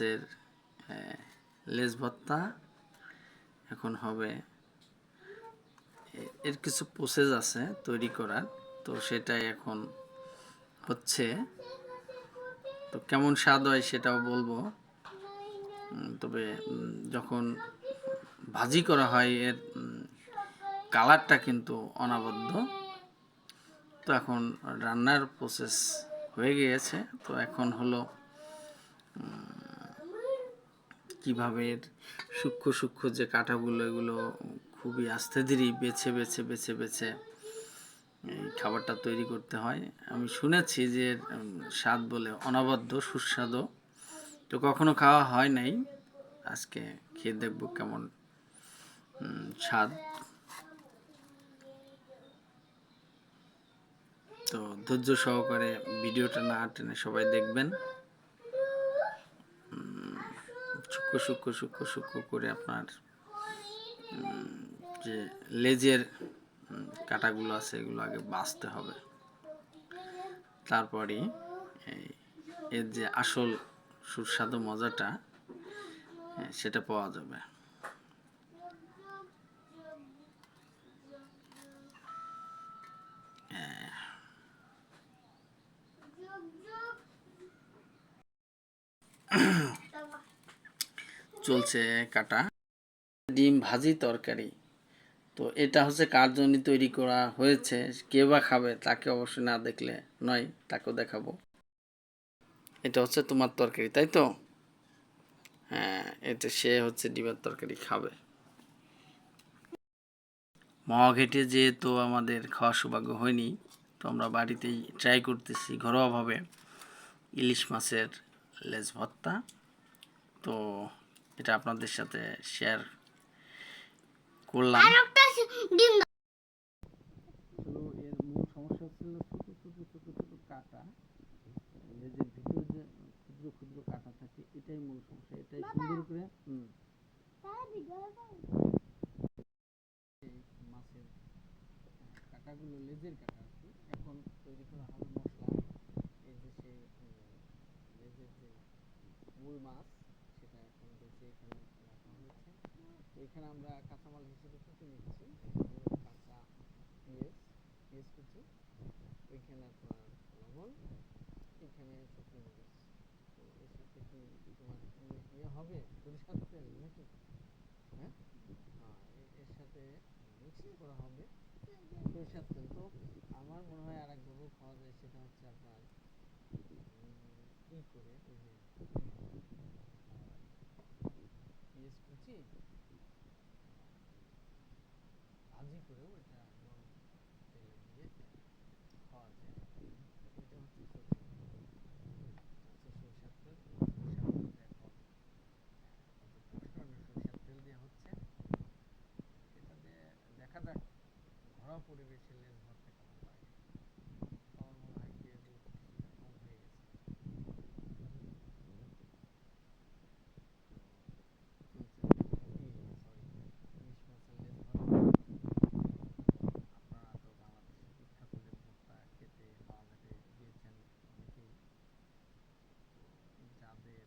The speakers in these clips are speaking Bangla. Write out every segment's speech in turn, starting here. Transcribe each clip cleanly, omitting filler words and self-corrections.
মাছের লেজ ভর্তা এখন হবে। এর কিছু প্রসেস আছে তৈরি করার, তো সেটাই এখন হচ্ছে। তো কেমন স্বাদ হয় সেটাও বলবো। তবে যখন ভাজি করা হয় এর কালারটা কিন্তু অনবদ্য। তো এখন রান্নার প্রসেস হয়ে গিয়েছে। তো এখন হলো কীভাবে এর সূক্ষ্ম সূক্ষ্ম যে কাঁটাগুলো, এগুলো খুবই আস্তে ধীরে বেছে বেছে বেছে বেছে এই খাবারটা তৈরি করতে হয়। আমি শুনেছি যে স্বাদ বলে অনবদ্য সুস্বাদু। তো কখনো খাওয়া হয় নাই, আজকে খেয়ে দেখব কেমন স্বাদ। তো ধৈর্য সহকারে ভিডিওটা না টেনে সবাই দেখবেন। সূক্ষ্ম সূক্ষ্ম সূক্ষ্ম সূক্ষ্ম করে আপনার যে লেজের কাঁটাগুলো আছে এগুলো আগে বাছতে হবে, তারপরেই এর যে আসল সুস্বাদু মজাটা সেটা পাওয়া যাবে। চলছে কাটা ডিম ভাজি তরকারি। তো এটা হচ্ছে কার জন্য তৈরি করা হয়েছে, কে বা খাবে তাকে অবশ্যই না দেখলে নয়, তাকেও দেখাবো। এটা হচ্ছে তোমার তরকারি, তাই তো? হ্যাঁ, এটা সে হচ্ছে ডিমের তরকারি খাবে। মাওয়া ঘেটে যেহেতু আমাদের খাওয়ার সৌভাগ্য হয়নি, তো আমরা বাড়িতেই ট্রাই করতেছি ঘরোয়াভাবে ইলিশ মাছের লেজ ভর্তা। তো এটা আপনাদের সাথে শেয়ার করলাম। এর মূল সমস্যা ছিল ছোট ছোট ছোট ছোট কাটা, লেজের ভিতরে যে ক্ষুদ্র ক্ষুদ্র কাটা থাকে, এটাই মূল সমস্যা। এটাই সুন্দর করে মাছের কাটাগুলো, লেজের কাটা আর কি, এখন তৈরি করা হবে মশলা। এই যে সেই লেজের যে মূল মাছ, সেটা এখন বেছে এখানে রাখা হয়েছে। তো এখানে আমরা কাঁচামাল হিসেবে কুচি নিচ্ছি। কাঁচা পেঁয়াজ, পেঁয়াজ কুচি, ওইখানে আপনার লবণ, এখানে শুকনো মরিচ। তো এর সাথে কি তোমার ইয়ে হবে, সরিষার তেল নাকি? হ্যাঁ, এর সাথে মিক্স করা হবে সরিষার তেল। তো আমার মনে হয় আর একভাবেও খাওয়া যায়, সেটা হচ্ছে আপনার ই করে ওই যে পেঁয়াজ কুচি ভাজি করেও এটা গরম তেলে দিয়ে খাওয়া যায়। এটা হচ্ছে সরিষার তেল। সরিষার তেল এখন সরিষার তেল দেওয়া হচ্ছে। এটা দিয়ে দেখা যাক ঘরোয়া পরিবেশে লেজ ভর্তা কেমন লাগে। আমার মনে হয় পেঁয়াজও কিছুটা কম হয়ে গেছে। আপনারা তো বাংলাদেশের বিখ্যাত লেজ ভর্তা খেতে মাওয়া ঘাটে গিয়েছেন অনেকেই। যাদের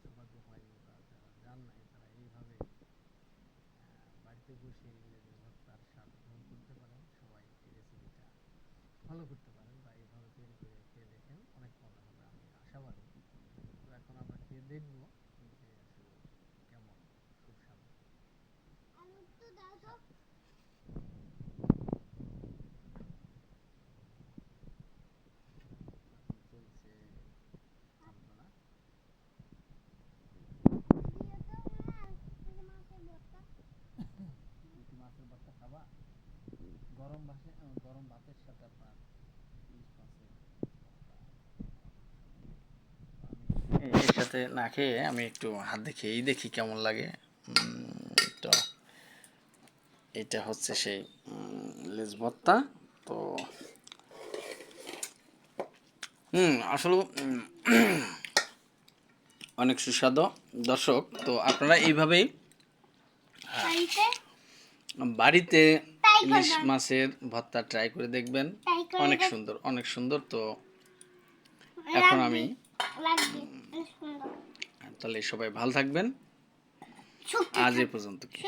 সৌভাগ্য হয়নি বা যারা যান নাই, তারা এইভাবে বাড়িতে বসে লেজ ভর্তার স্বাদ গ্রহণ করতে পারেন। সবাই এই রেসিপিটা ফলো করতে পারেন বা এইভাবে তৈরি করে খেয়ে দেখেন, অনেক মজা হবে, আমি আশাবাদী। তো এখন আমরা খেয়ে দেখবো যে আসলে কেমন সুস্বাদু। চলছে রান্না। মাছের ভর্তা খাবা গরম ভাতে, গরম ভাতের সাথে আপনার ইলিশ মাছের এর সাথে না খেয়ে আমি একটু হাত দেখেই দেখি কেমন লাগে। তো এটা হচ্ছে সেই লেজ ভর্তা। তো আসলে অনেক সুস্বাদু দর্শক। তো আপনারা এইভাবেই বাড়িতে ইলিশ মাছের ভর্তা ট্রাই করে দেখবেন, অনেক সুন্দর, অনেক সুন্দর। তো এখন আমি তাহলে সবাই ভালো থাকবেন। আজ এ পর্যন্ত কি